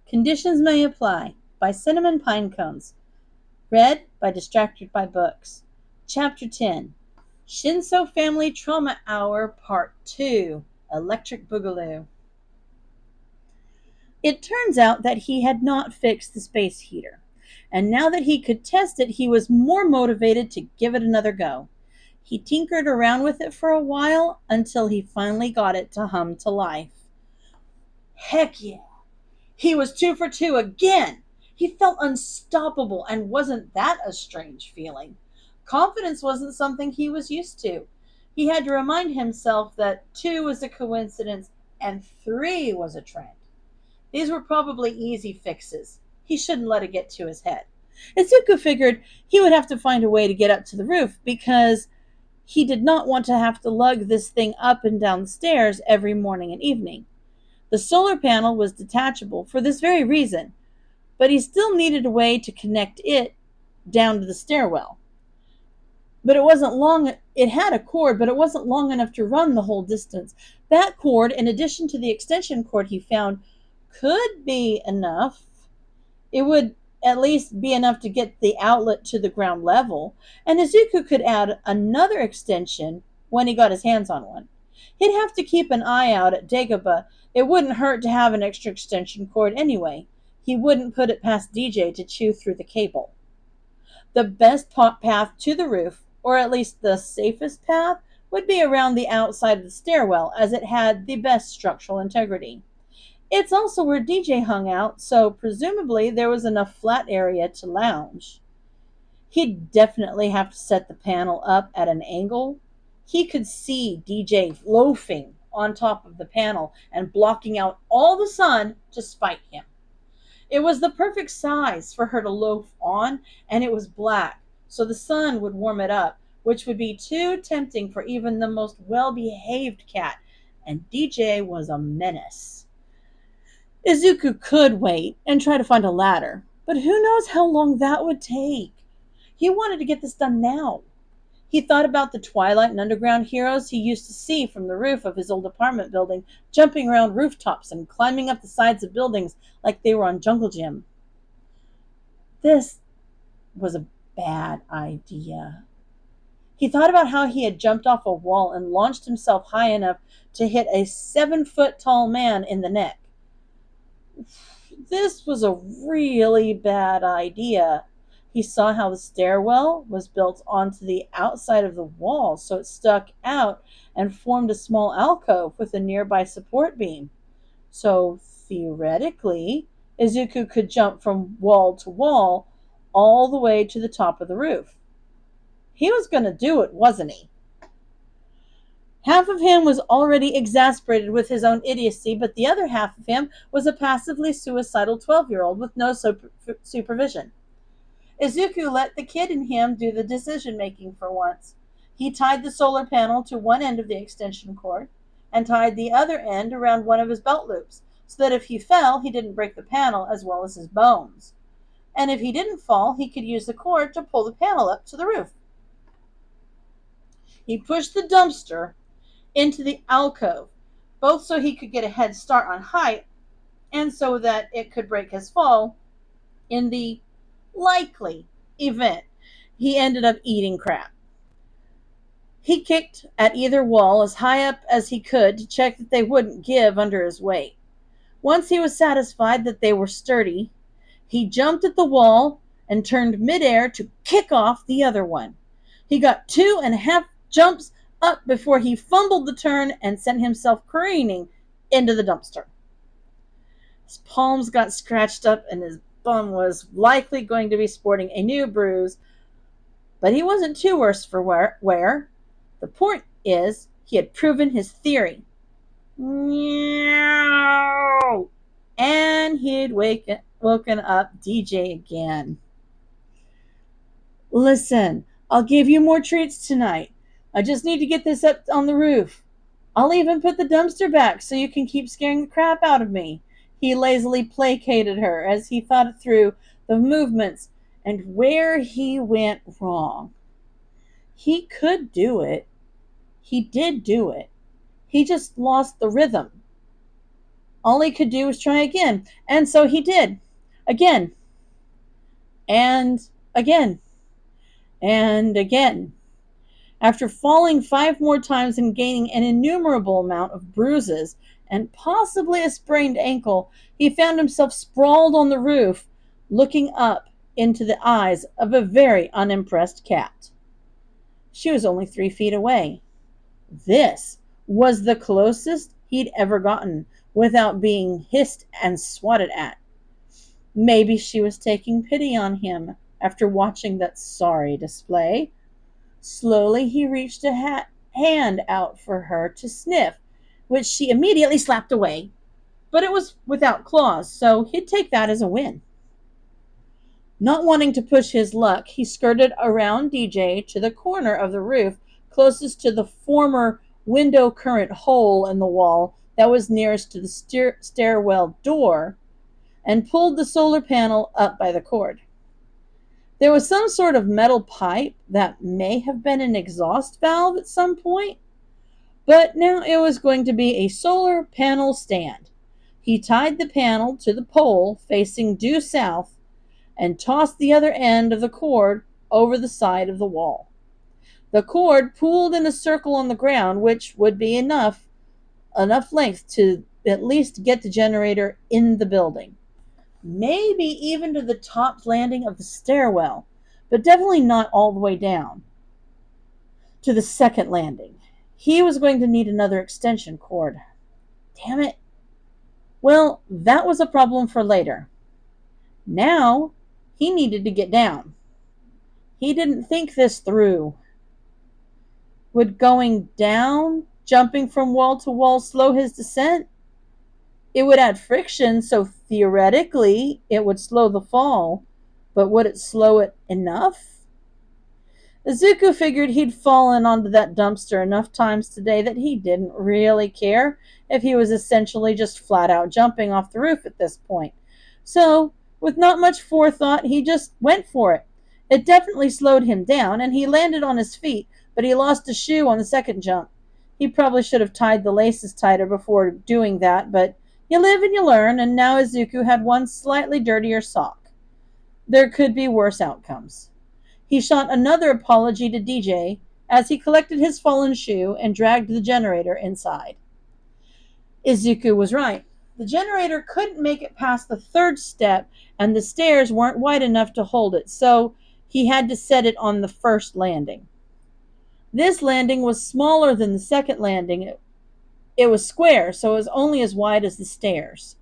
Conditions May Apply by CinnamonPinecones. Read by Distracted by Books. Chapter 10. Shinso Family Trauma Hour Part 2. Electric Boogaloo. It turns out that he had not fixed the space heater, and now that he could test it, he was more motivated to give it another go. He tinkered around with it for a while until he finally got it to hum to life. Heck yeah! He was 2 for 2 again! He felt unstoppable, and wasn't that a strange feeling? Confidence wasn't something he was used to. He had to remind himself that 2 was a coincidence and 3 was a trend. These were probably easy fixes. He shouldn't let it get to his head. Izuku figured he would have to find a way to get up to the roof because he did not want to have to lug this thing up and down the stairs every morning and evening. The solar panel was detachable for this very reason, but he still needed a way to connect it down to the stairwell. But it wasn't long. It had a cord, but it wasn't long enough to run the whole distance. That cord, in addition to the extension cord he found, could be enough. It would at least be enough to get the outlet to the ground level, and Izuku could add another extension when he got his hands on one. He'd have to keep an eye out at Dagobah. It wouldn't hurt to have an extra extension cord anyway. He wouldn't put it past DJ to chew through the cable. The best path to the roof, or at least the safest path, would be around the outside of the stairwell, as it had the best structural integrity. It's also where DJ hung out, so presumably there was enough flat area to lounge. He'd definitely have to set the panel up at an angle. He could see DJ loafing on top of the panel and blocking out all the sun to spite him. It was the perfect size for her to loaf on, and it was black, so the sun would warm it up, which would be too tempting for even the most well-behaved cat, and DJ was a menace. Izuku could wait and try to find a ladder, but who knows how long that would take. He wanted to get this done now. He thought about the Twilight and Underground heroes he used to see from the roof of his old apartment building, jumping around rooftops and climbing up the sides of buildings like they were on Jungle Gym. This was a bad idea. He thought about how he had jumped off a wall and launched himself high enough to hit a 7-foot-tall man in the neck. This was a really bad idea. He saw how the stairwell was built onto the outside of the wall, so it stuck out and formed a small alcove with a nearby support beam. So, theoretically, Izuku could jump from wall to wall all the way to the top of the roof. He was going to do it, wasn't he? Half of him was already exasperated with his own idiocy, but the other half of him was a passively suicidal 12-year-old with no supervision. Izuku let the kid in him do the decision-making for once. He tied the solar panel to one end of the extension cord and tied the other end around one of his belt loops, so that if he fell, he didn't break the panel as well as his bones. And if he didn't fall, he could use the cord to pull the panel up to the roof. He pushed the dumpster into the alcove, both so he could get a head start on height and so that it could break his fall in the likely event he ended up eating crap. He kicked at either wall as high up as he could to check that they wouldn't give under his weight. Once he was satisfied that they were sturdy, he jumped at the wall and turned midair to kick off the other one. He got 2.5 jumps up before he fumbled the turn and sent himself careening into the dumpster. His palms got scratched up and his bum was likely going to be sporting a new bruise, but he wasn't too worse for wear. The point is, he had proven his theory. Meow! And he'd woken up DJ again. Listen, I'll give you more treats tonight. I just need to get this up on the roof. I'll even put the dumpster back so you can keep scaring the crap out of me. He lazily placated her as he thought through the movements and where he went wrong. He could do it. He did do it. He just lost the rhythm. All he could do was try again, and so he did. Again, and again, and again. After falling 5 more times and gaining an innumerable amount of bruises and possibly a sprained ankle, he found himself sprawled on the roof, looking up into the eyes of a very unimpressed cat. She was only 3 feet away. This was the closest he'd ever gotten without being hissed and swatted at. Maybe she was taking pity on him after watching that sorry display. Slowly he reached a hand out for her to sniff, which she immediately slapped away. But it was without claws, so he'd take that as a win. Not wanting to push his luck, he skirted around DJ to the corner of the roof closest to the former window current hole in the wall that was nearest to the stairwell door and pulled the solar panel up by the cord. There was some sort of metal pipe that may have been an exhaust valve at some point, but now it was going to be a solar panel stand. He tied the panel to the pole facing due south and tossed the other end of the cord over the side of the wall. The cord pooled in a circle on the ground, which would be enough length to at least get the generator in the building. Maybe even to the top landing of the stairwell, but definitely not all the way down to the second landing. He was going to need another extension cord. Damn it. Well, that was a problem for later. Now, he needed to get down. He didn't think this through. Would going down, jumping from wall to wall, slow his descent? It would add friction, so theoretically it would slow the fall, but would it slow it enough? Izuku figured he'd fallen onto that dumpster enough times today that he didn't really care if he was essentially just flat out jumping off the roof at this point. So, with not much forethought, he just went for it. It definitely slowed him down, and he landed on his feet, but he lost a shoe on the second jump. He probably should have tied the laces tighter before doing that, but you live and you learn, and now Izuku had one slightly dirtier sock. There could be worse outcomes. He shot another apology to DJ as he collected his fallen shoe and dragged the generator inside. Izuku was right. The generator couldn't make it past the third step, and the stairs weren't wide enough to hold it, so he had to set it on the first landing. This landing was smaller than the second landing. It was square, so it was only as wide as the stairs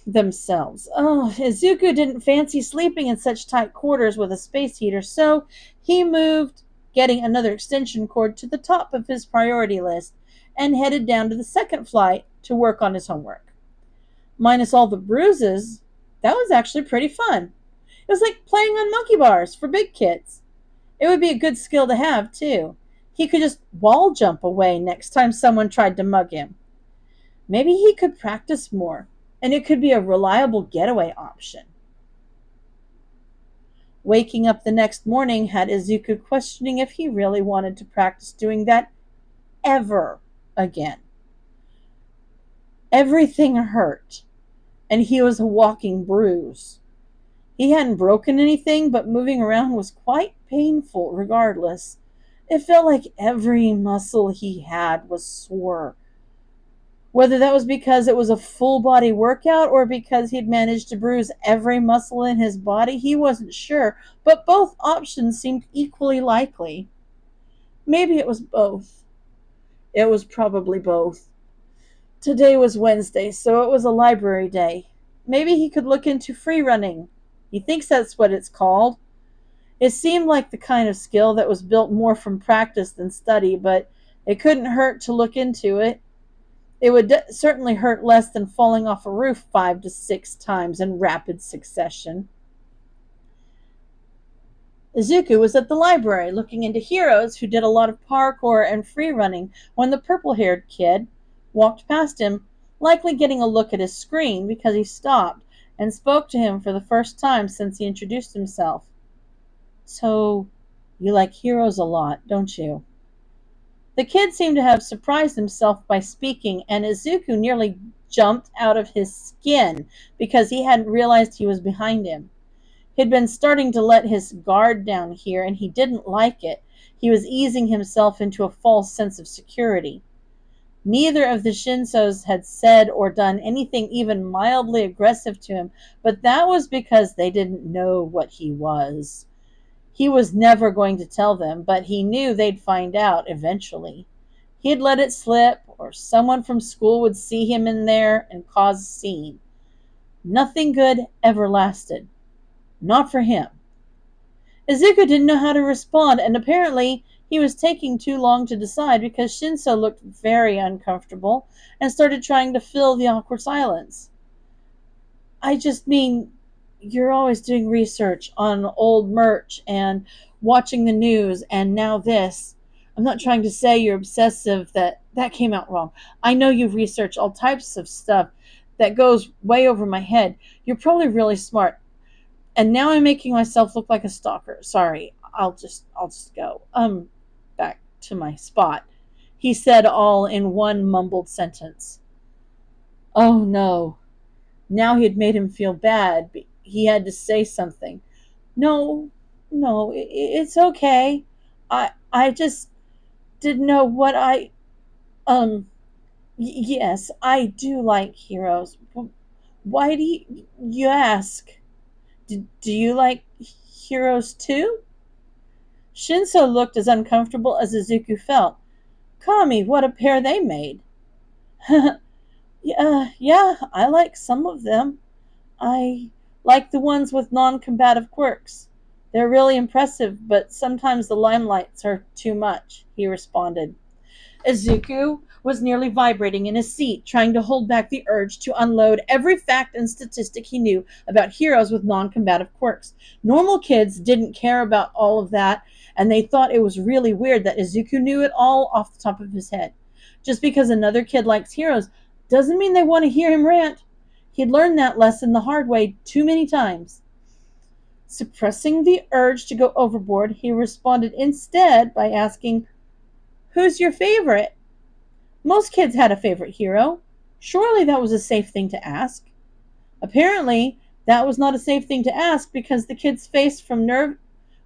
themselves. Oh, Izuku didn't fancy sleeping in such tight quarters with a space heater, so he moved, getting another extension cord to the top of his priority list, and headed down to the second flight to work on his homework. Minus all the bruises, that was actually pretty fun. It was like playing on monkey bars for big kids. It would be a good skill to have, too. He could just wall jump away next time someone tried to mug him. Maybe he could practice more, and it could be a reliable getaway option. Waking up the next morning had Izuku questioning if he really wanted to practice doing that ever again. Everything hurt, and he was a walking bruise. He hadn't broken anything, but moving around was quite painful regardless. It felt like every muscle he had was sore. Whether that was because it was a full body workout or because he'd managed to bruise every muscle in his body, he wasn't sure, but both options seemed equally likely. Maybe it was both. It was probably both. Today was Wednesday, so it was a library day. Maybe he could look into free running. He thinks that's what it's called. It seemed like the kind of skill that was built more from practice than study, but it couldn't hurt to look into it. It would certainly hurt less than falling off a roof 5 to 6 times in rapid succession. Izuku was at the library looking into heroes who did a lot of parkour and free running when the purple-haired kid walked past him, likely getting a look at his screen because he stopped and spoke to him for the first time since he introduced himself. So, you like heroes a lot, don't you? The kid seemed to have surprised himself by speaking, and Izuku nearly jumped out of his skin because he hadn't realized he was behind him. He'd been starting to let his guard down here, and he didn't like it. He was easing himself into a false sense of security. Neither of the Shinsos had said or done anything even mildly aggressive to him, but that was because they didn't know what he was. He was never going to tell them, but he knew they'd find out eventually. He'd let it slip, or someone from school would see him in there and cause a scene. Nothing good ever lasted. Not for him. Izuku didn't know how to respond, and apparently he was taking too long to decide because Shinso looked very uncomfortable and started trying to fill the awkward silence. I just mean, you're always doing research on old merch and watching the news, and now this. I'm not trying to say you're obsessive. That came out wrong. I know you've researched all types of stuff that goes way over my head. You're probably really smart. And now I'm making myself look like a stalker. Sorry. I'll just go. Back to my spot. He said all in one mumbled sentence. Oh no. Now he had made him feel bad. He had to say something. No, no, it's okay. I just didn't know what yes, I do like heroes. Why do you ask? Do you like heroes too? Shinso looked as uncomfortable as Izuku felt. Kami, what a pair they made. Yeah, I like some of them. I like the ones with non-combative quirks. They're really impressive, but sometimes the limelights are too much, he responded. Izuku was nearly vibrating in his seat, trying to hold back the urge to unload every fact and statistic he knew about heroes with non-combative quirks. Normal kids didn't care about all of that, and they thought it was really weird that Izuku knew it all off the top of his head. Just because another kid likes heroes doesn't mean they want to hear him rant. He'd learned that lesson the hard way too many times. Suppressing the urge to go overboard, he responded instead by asking, "Who's your favorite?" Most kids had a favorite hero. Surely that was a safe thing to ask. Apparently, that was not a safe thing to ask because the kid's face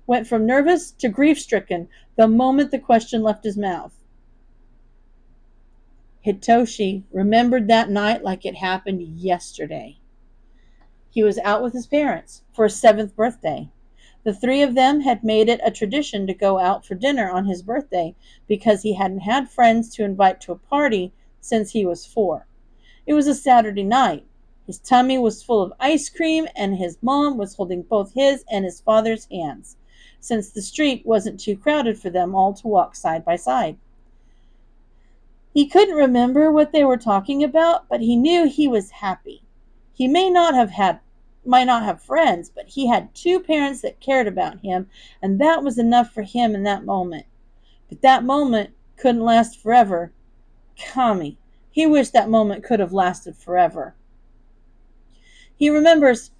went from nervous to grief-stricken the moment the question left his mouth. Hitoshi remembered that night like it happened yesterday. He was out with his parents for his 7th birthday. The three of them had made it a tradition to go out for dinner on his birthday because he hadn't had friends to invite to a party since he was 4. It was a Saturday night. His tummy was full of ice cream, and his mom was holding both his and his father's hands, since the street wasn't too crowded for them all to walk side by side. He couldn't remember what they were talking about, but he knew he was happy. He might not have friends, but he had 2 parents that cared about him, and that was enough for him in that moment. But that moment couldn't last forever. Kami. He wished that moment could have lasted forever. He remembers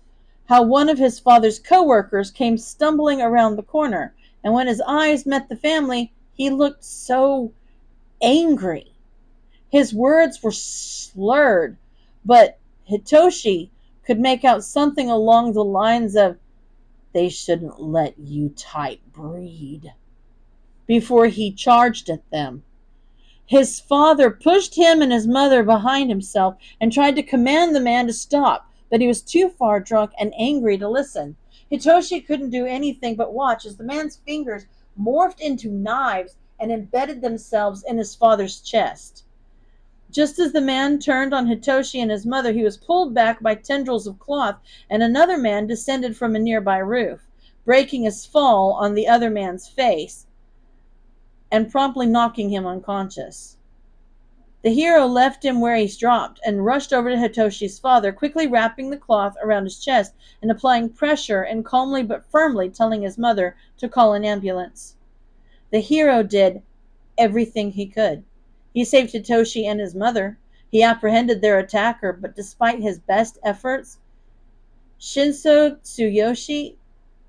how one of his father's co-workers came stumbling around the corner, and when his eyes met the family, he looked so angry. His words were slurred, but Hitoshi could make out something along the lines of, "They shouldn't let you type breed," before he charged at them. His father pushed him and his mother behind himself and tried to command the man to stop, but he was too far drunk and angry to listen. Hitoshi couldn't do anything but watch as the man's fingers morphed into knives and embedded themselves in his father's chest. Just as the man turned on Hitoshi and his mother, he was pulled back by tendrils of cloth, and another man descended from a nearby roof, breaking his fall on the other man's face and promptly knocking him unconscious. The hero left him where he's dropped and rushed over to Hitoshi's father, quickly wrapping the cloth around his chest and applying pressure and calmly but firmly telling his mother to call an ambulance. The hero did everything he could. He saved Hitoshi and his mother. He apprehended their attacker, but despite his best efforts, Shinso Tsuyoshi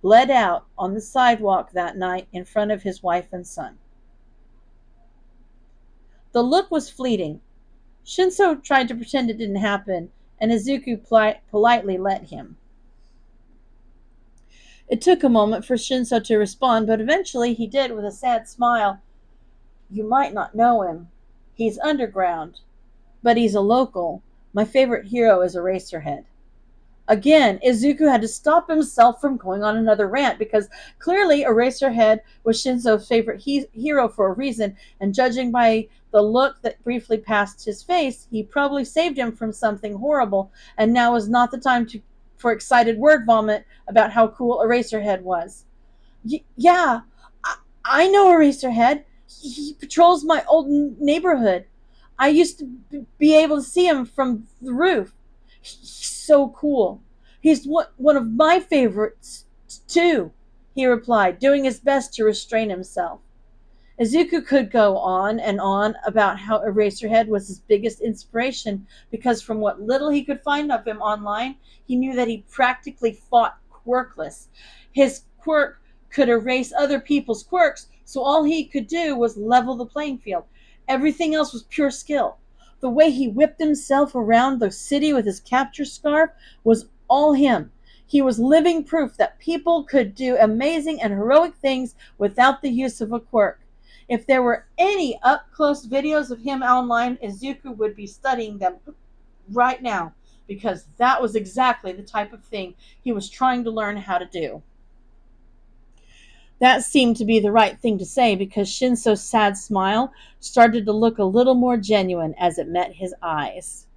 bled out on the sidewalk that night in front of his wife and son. The look was fleeting. Shinso tried to pretend it didn't happen, and Izuku politely let him. It took a moment for Shinso to respond, but eventually he did with a sad smile. You might not know him. He's underground, but he's a local. My favorite hero is Eraserhead. Again, Izuku had to stop himself from going on another rant because clearly Eraserhead was Shinso's favorite hero for a reason, and judging by the look that briefly passed his face, he probably saved him from something horrible, and now is not the time for excited word vomit about how cool Eraserhead was. Yeah, I know Eraserhead. He patrols my old neighborhood. I used to be able to see him from the roof. He's so cool. He's one of my favorites, too, he replied, doing his best to restrain himself. Izuku could go on and on about how Eraserhead was his biggest inspiration because from what little he could find of him online, he knew that he practically fought quirkless. His quirk could erase other people's quirks, so all he could do was level the playing field. Everything else was pure skill. The way he whipped himself around the city with his capture scarf was all him. He was living proof that people could do amazing and heroic things without the use of a quirk. If there were any up-close videos of him online, Izuku would be studying them right now because that was exactly the type of thing he was trying to learn how to do. That seemed to be the right thing to say because Shinso's sad smile started to look a little more genuine as it met his eyes.